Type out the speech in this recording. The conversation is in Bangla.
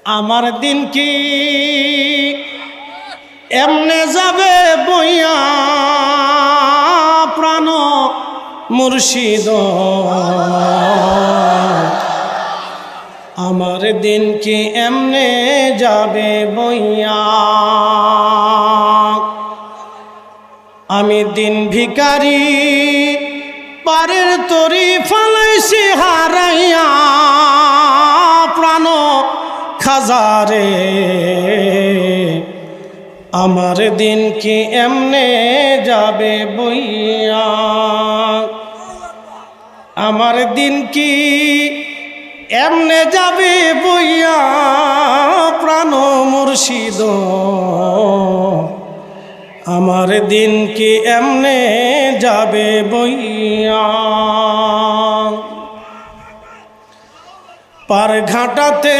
আমার দিন কি এমনে যাবে বইয়া প্রাণ মুর্শিদ, আমার দিন কি এমনে যাবে বইয়া। আমি দিন ভিখারি পারের তরি ফলাইছি হারাইয়া প্রাণ খাজারে, আমার দিন কি এমনে যাবে বইয়া। আমার দিন কি এমনে যাবে বইয়া প্রাণ মুর্শিদ, আমার দিন কি এমনে যাবে বইয়া। পার ঘাটাতে